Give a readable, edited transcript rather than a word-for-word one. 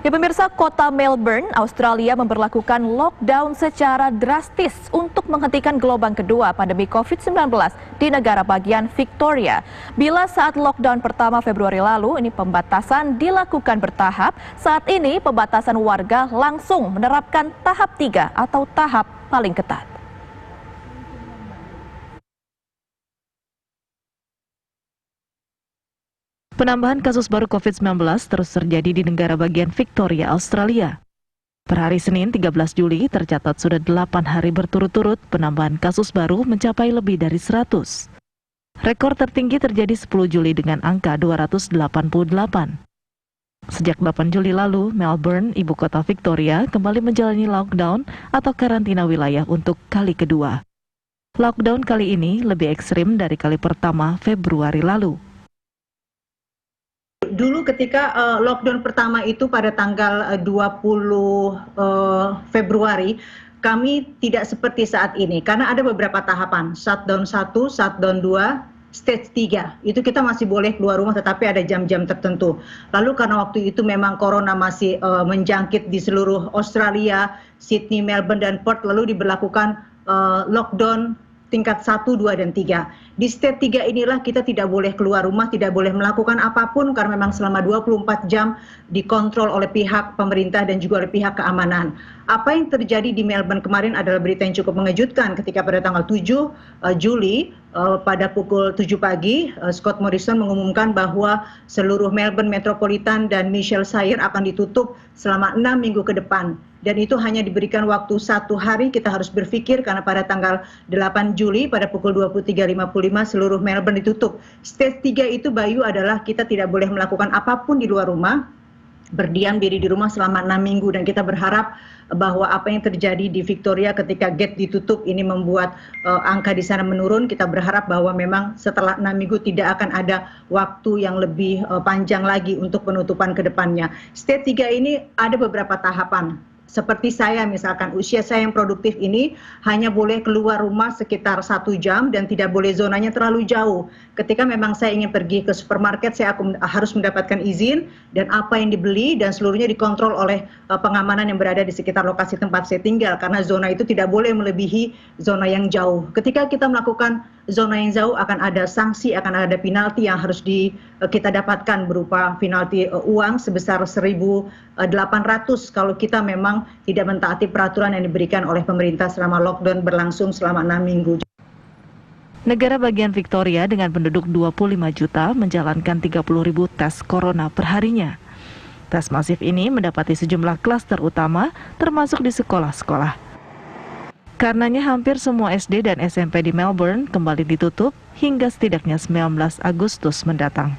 Ya pemirsa, kota Melbourne, Australia memberlakukan lockdown secara drastis untuk menghentikan gelombang kedua pandemi COVID-19 di negara bagian Victoria. Bila saat lockdown pertama Februari lalu, ini pembatasan dilakukan bertahap. Saat ini pembatasan warga langsung menerapkan tahap 3 atau tahap paling ketat. Penambahan kasus baru COVID-19 terus terjadi di negara bagian Victoria, Australia. Per hari Senin 13 Juli tercatat sudah 8 hari berturut-turut penambahan kasus baru mencapai lebih dari 100. Rekor tertinggi terjadi 10 Juli dengan angka 288. Sejak 8 Juli lalu, Melbourne, ibu kota Victoria, kembali menjalani lockdown atau karantina wilayah untuk kali kedua. Lockdown kali ini lebih ekstrim dari kali pertama Februari lalu. Dulu ketika lockdown pertama itu pada tanggal 20 Februari, kami tidak seperti saat ini karena ada beberapa tahapan, shutdown 1, shutdown 2, stage 3. Itu kita masih boleh keluar rumah tetapi ada jam-jam tertentu. Lalu karena waktu itu memang corona masih menjangkit di seluruh Australia, Sydney, Melbourne dan Perth, lalu diberlakukan lockdown tingkat 1, 2, dan 3. Di stage 3 inilah kita tidak boleh keluar rumah, tidak boleh melakukan apapun karena memang selama 24 jam dikontrol oleh pihak pemerintah dan juga oleh pihak keamanan. Apa yang terjadi di Melbourne kemarin adalah berita yang cukup mengejutkan ketika pada tanggal 7 Juli pada pukul 7 pagi, Scott Morrison mengumumkan bahwa seluruh Melbourne Metropolitan dan Michelle Shire akan ditutup selama 6 minggu ke depan. Dan itu hanya diberikan waktu 1 hari, kita harus berpikir karena pada tanggal 8 Juli pada pukul 23.55 seluruh Melbourne ditutup. Stage 3 itu, Bayu, adalah kita tidak boleh melakukan apapun di luar rumah, berdiam diri di rumah selama 6 minggu. Dan kita berharap bahwa apa yang terjadi di Victoria ketika gate ditutup ini membuat angka di sana menurun. Kita berharap bahwa memang setelah 6 minggu tidak akan ada waktu yang lebih panjang lagi untuk penutupan ke depannya. Stage 3 ini ada beberapa tahapan. Seperti saya misalkan, usia saya yang produktif ini hanya boleh keluar rumah sekitar 1 jam dan tidak boleh zonanya terlalu jauh. Ketika memang saya ingin pergi ke supermarket, saya harus mendapatkan izin dan apa yang dibeli dan seluruhnya dikontrol oleh pengamanan yang berada di sekitar lokasi tempat saya tinggal karena zona itu tidak boleh melebihi zona yang jauh. Ketika kita melakukan zona yang jauh akan ada sanksi, akan ada penalti yang harus kita dapatkan berupa penalti uang sebesar 1.800 kalau kita memang tidak mentaati peraturan yang diberikan oleh pemerintah selama lockdown berlangsung selama 6 minggu. Negara bagian Victoria dengan penduduk 25 juta menjalankan 30.000 tes corona perharinya. Tes masif ini mendapati sejumlah klaster utama termasuk di sekolah-sekolah. Karenanya hampir semua SD dan SMP di Melbourne kembali ditutup hingga setidaknya 19 Agustus mendatang.